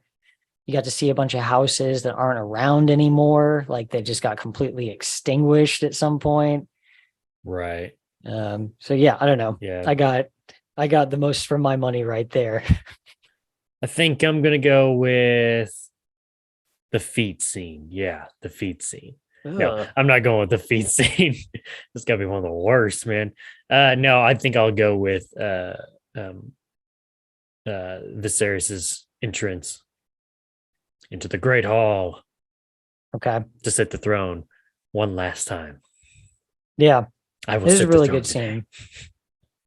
You got to see a bunch of houses that aren't around anymore, like they just got completely extinguished at some point. Right. So yeah, I don't know. Yeah. I got the most for my money right there. I think I'm gonna go with the feet scene. Yeah, the feet scene. No, Ugh. I'm not going with the feet scene. It's gotta be one of the worst, man. No, I think I'll go with Viserys's entrance into the Great Hall Okay. to sit the throne one last time. Yeah. I will This is sit a really the throne good today. scene.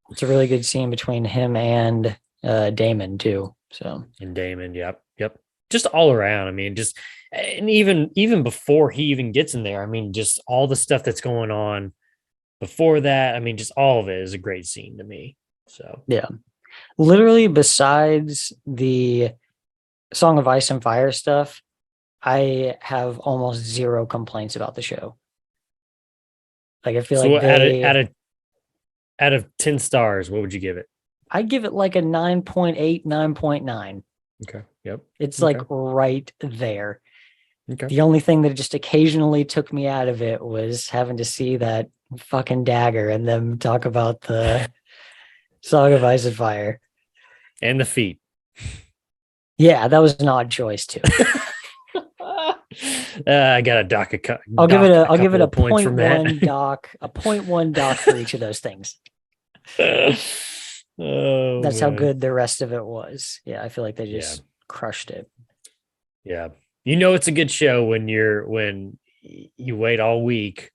It's a really good scene between him and Damon too. So And Damon, yep. Just all around. I mean, just and even before he even gets in there, I mean, just all the stuff that's going on before that. I mean, just all of it is a great scene to me. So yeah, literally besides the Song of Ice and Fire stuff, I have almost zero complaints about the show. Like I feel so like out of 10 stars, what would you give it? I give it like a 9.8, 9.9. Okay. Yep. It's Okay. like right there. Okay. The only thing that just occasionally took me out of it was having to see that fucking dagger and them talk about the Song of Ice and Fire. And the feet. Yeah, that was an odd choice too. I got a dock. I'll give it a couple of points from that. 0.1 doc, a 0.1 doc for each of those things. Oh, That's how man. good the rest of it was. Yeah, I feel like they just crushed it. Yeah. You know it's a good show when you wait all week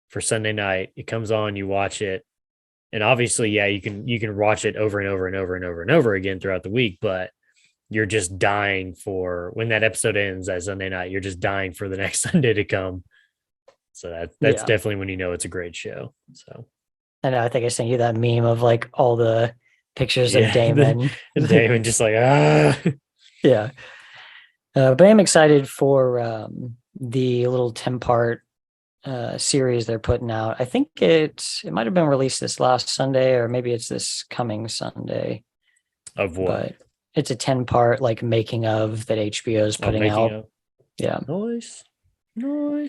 for Sunday night. It comes on, you watch it. And obviously, yeah, you can watch it over and over and over and over and over again throughout the week, but you're just dying for when that episode ends that Sunday night, you're just dying for the next Sunday to come. So that's definitely when you know it's a great show. So I know, I think I sent you that meme of like all the pictures of Damon. Damon just like Yeah. But I'm excited for the little 10-part series they're putting out. I think it might have been released this last Sunday, or maybe it's this coming Sunday. Of what? But it's a 10-part like making of that HBO is putting out. Of. Yeah. Nice.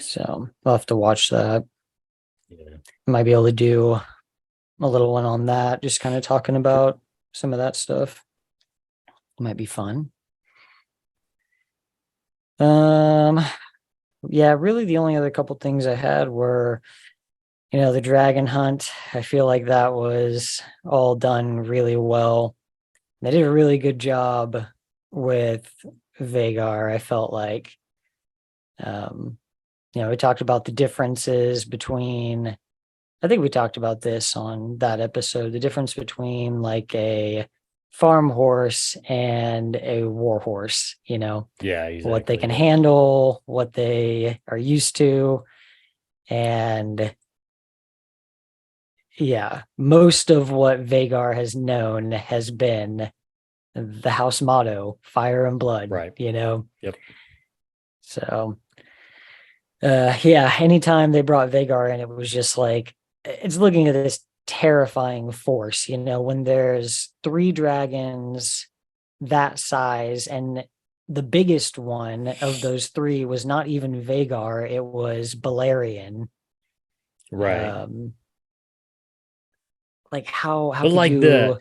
So I'll have to watch that. Yeah. Might be able to do a little one on that, just kind of talking about some of that stuff. Might be fun. Yeah, really the only other couple things I had were, the dragon hunt. I feel like that was all done really well. They did a really good job with Vagar. I felt like, we talked about the differences between, I think we talked about this on that episode, the difference between like a farm horse and a war horse, Yeah, exactly. What they can handle, what they are used to. And yeah, most of what Vagar has known has been the house motto, fire and blood, right? Yep. So, yeah, anytime they brought Vagar in, it was just like, it's looking at this terrifying force, when there's 3 dragons that size and the biggest one of those three was not even Vagar, it was Balerion. Right. Like how But could like you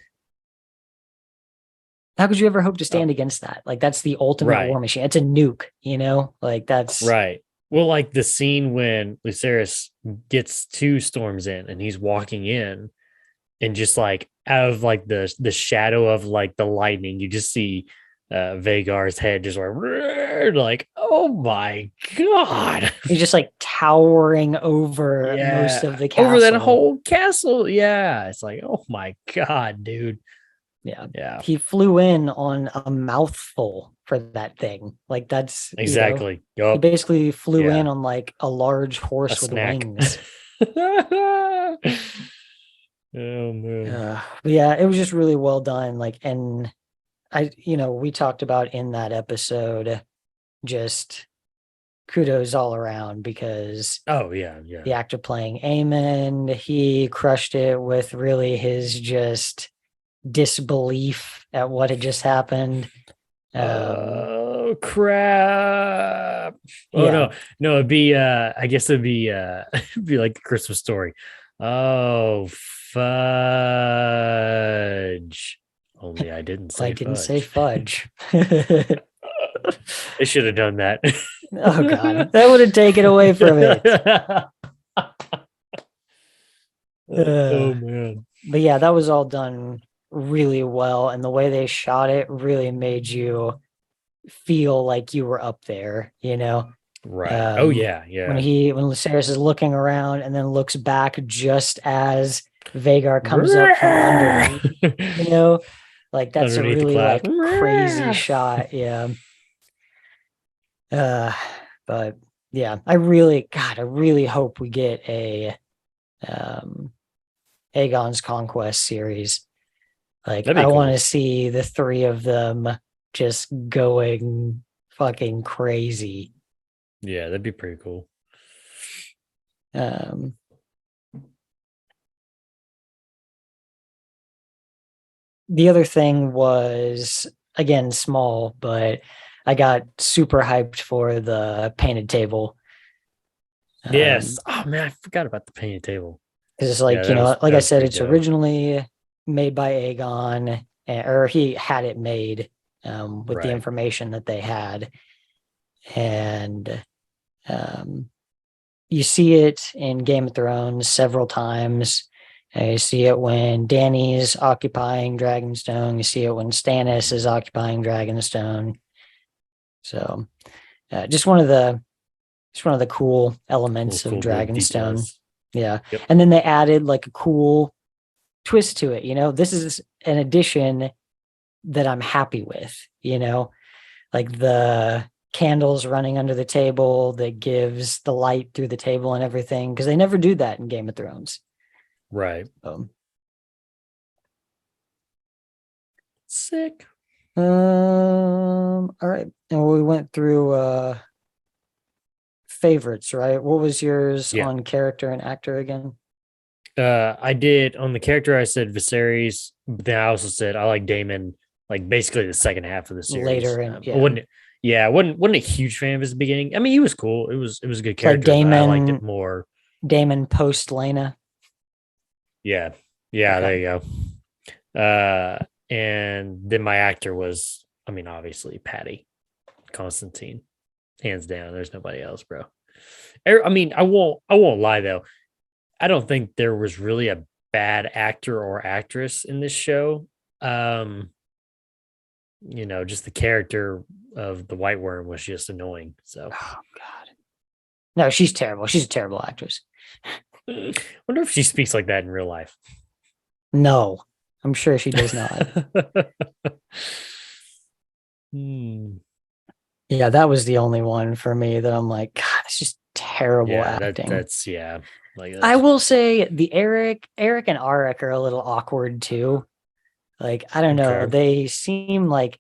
how could you ever hope to uh, stand against that? Like that's the ultimate right. war machine. It's a nuke, you know? Like that's Right. Well, like the scene when Lucerys gets two storms in and he's walking in and just like out of like the shadow of like the lightning, you just see Vagar's head just like, oh my god. he's just like towering over most of Yeah. the Over that castle. whole castle. Yeah. It's like, oh my god, dude. Yeah. Yeah. He flew in on a mouthful for that thing. Like that's, Exactly. he Yup. basically flew in Yeah. on like a large A horse with snack. wings. Oh man. But yeah, it was just really well done. Like, and we talked about in that episode, just kudos all around because Oh yeah, the yeah. actor playing Aemon, he crushed it with really his just disbelief at what had just happened. Oh crap. Oh Yeah, no. No, it'd be I guess it'd be it'd be like the Christmas story. Oh fudge. Only I didn't I say didn't say fudge. fudge. They should have done that. Oh God, that would have taken away from it. Oh Uh, man. but yeah, that was all done really well, and the way they shot it really made you feel like you were up there. Right. Oh yeah, When yeah. when Lucerys is looking around and then looks back just as Vagar comes up from underneath, like that's a Underneath the really cloud. like crazy shot. Yeah. Uh, but yeah, I really hope we get a um Aegon's Conquest series. Like, That'd I be want to cool. see the three of them just going fucking crazy. Yeah, that'd be pretty cool. Um, the other thing was, again, small, but I got super hyped for the painted table. Yes. Oh man, I forgot about the painted table. Because it's Yeah, like, like that I was said, pretty it's dope. originally made by Aegon, or he had it made with the Right. information that they had. And um, you see it in Game of Thrones several times. You see it when Dany's occupying Dragonstone. You see it when Stannis is occupying Dragonstone. So, just one of the cool Cool, elements of cool little Dragonstone. details. Yeah, Yep. and then they added like a cool twist to it. This is an addition that I'm happy with. Like the candles running under the table that gives the light through the table and everything, because they never do that in Game of Thrones. Right. Sick. All right. And we went through favorites, right? What was yours Yeah. on character and actor again? I did on the character I said Viserys, but then I also said I like Damon, like basically the second half of the series. Later in, I yeah. wasn't a huge fan of his beginning. I mean, he was cool. It was a good It's like character, but I liked it more. Damon post Lena. Yeah. Yeah, there Okay. you go. And then my actor was, I mean, obviously Patty Constantine, hands down. There's nobody else, bro. I mean, I won't lie though. I don't think there was really a bad actor or actress in this show. Just the character of the White Worm was just annoying. So, Oh God. No, she's terrible. She's a terrible actress. wonder if she speaks like that in real life. No, I'm sure she does not. Yeah, that was the only one for me that I'm like, God, it's just terrible Yeah, acting. yeah. Like I will say the Eric and Arik are a little awkward too. Like, I don't know. Okay. They seem like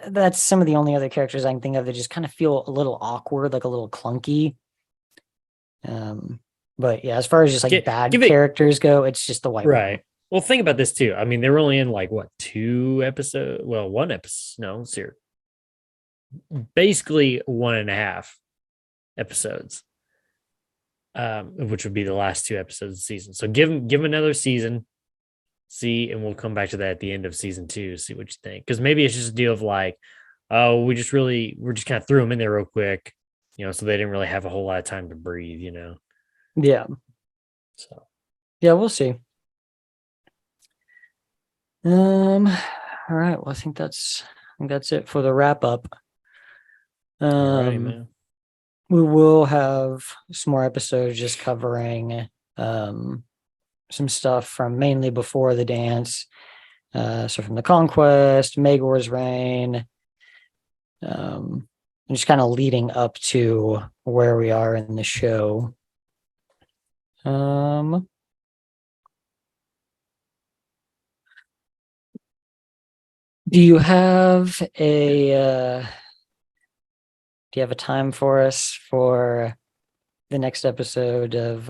that's some of the only other characters I can think of that just kind of feel a little awkward, like a little clunky. But yeah, as far as just like bad give it characters go, it's just the White Worm. right. Well, think about this too. I mean, they were only in like what, 2 episodes? Well, 1 episode. No, zero. basically 1.5 episodes, which would be the last 2 episodes of the season. So give him another season, see, and we'll come back to that at the end of season 2, see what you think. Because maybe it's just a deal of like, oh, we're just kind of threw them in there real quick, so they didn't really have a whole lot of time to breathe, Yeah. So Yeah, we'll see. All right. Well, I think that's it for the wrap up. alrighty, man. We will have some more episodes just covering some stuff from mainly before the dance. So from the conquest, Magor's reign, and just kind of leading up to where we are in the show. Do you have a time for us for the next episode of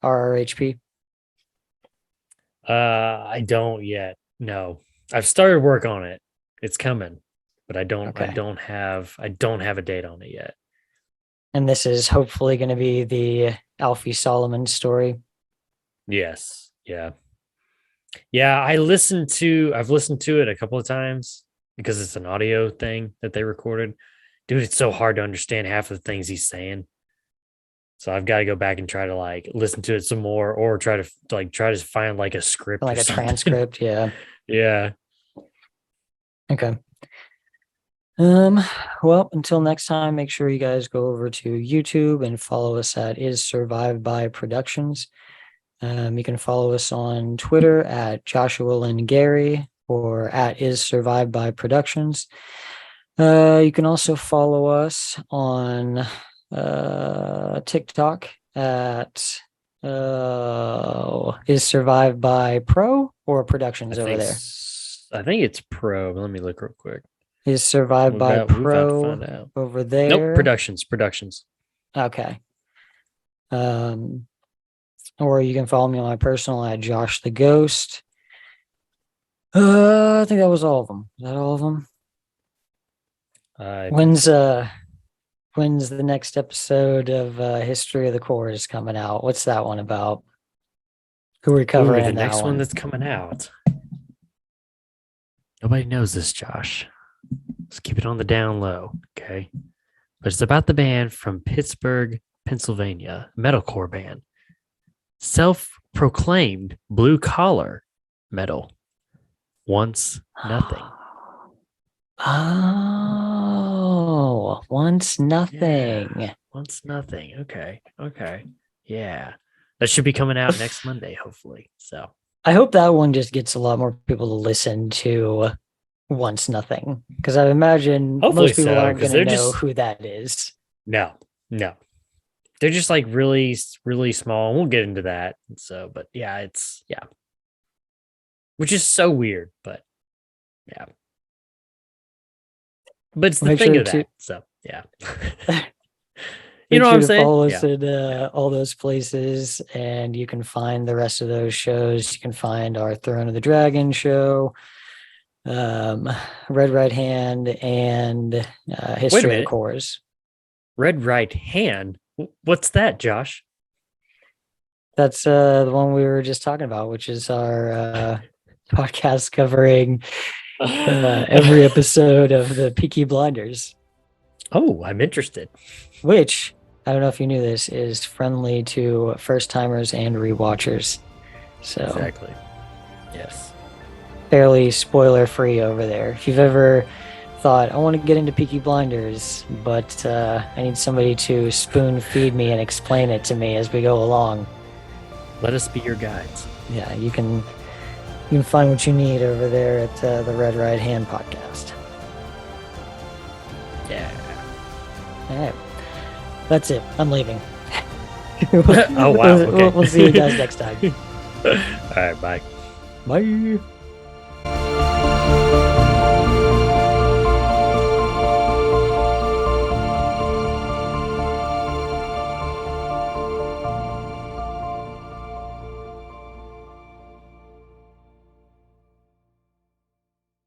RRHP? I don't yet. No, I've started work on it. It's coming, but I don't have a date on it yet. And this is hopefully going to be the Alfie Solomon story. Yes. Yeah. Yeah. I've listened to it a couple of times because it's an audio thing that they recorded. Dude, it's so hard to understand half of the things he's saying. So I've got to go back and try to like listen to it some more, or try to find like a script, like or a something. transcript. Yeah. Yeah. Okay. Well, until next time, make sure you guys go over to YouTube and follow us at Is Survived by Productions. You can follow us on Twitter at Joshua Lynn Gary or at Is Survived by Productions. You can also follow us on TikTok at Is Survived by Pro or Productions over there. I think it's Pro. Let me look real quick. Is Survived by Pro over there? Nope, Productions. Okay. Or you can follow me on my personal at Josh the Ghost. I think that was all of them. Is that all of them? When's the next episode of History of the Corps coming out? What's that one about? Who are we covering? The next one that's coming out. Nobody knows this, Josh. Let's keep it on the down low, okay? But it's about the band from Pittsburgh, Pennsylvania, metalcore band. Self-proclaimed blue-collar metal. Once Nothing. Oh, Once Nothing. Yeah, Once Nothing. Okay. Yeah. That should be coming out next Monday, hopefully. So I hope that one just gets a lot more people to listen to Once Nothing, because I imagine hopefully most people aren't going to know just, who that is. No. They're just like really, really small. We'll get into that. So, but yeah, which is so weird, but yeah. But it's the thing of that. So yeah. You know what I'm saying? Follow us in all those places, and you can find the rest of those shows. You can find our Throne of the Dragon show, Red Right Hand, and History of the Corps. Red Right Hand? What's that, Josh? That's the one we were just talking about, which is our podcast covering every episode of the Peaky Blinders. Oh, I'm interested. Which, I don't know if you knew this, is friendly to first-timers and rewatchers. So exactly. Yes. Fairly spoiler-free over there. If you've ever thought, I want to get into Peaky Blinders, but I need somebody to spoon-feed me and explain it to me as we go along, let us be your guides. Yeah, you can find what you need over there at the Red Right Hand podcast. Yeah. All right. That's it. I'm leaving. Oh, wow. Okay. We'll see you guys next time. All right. Bye. Bye.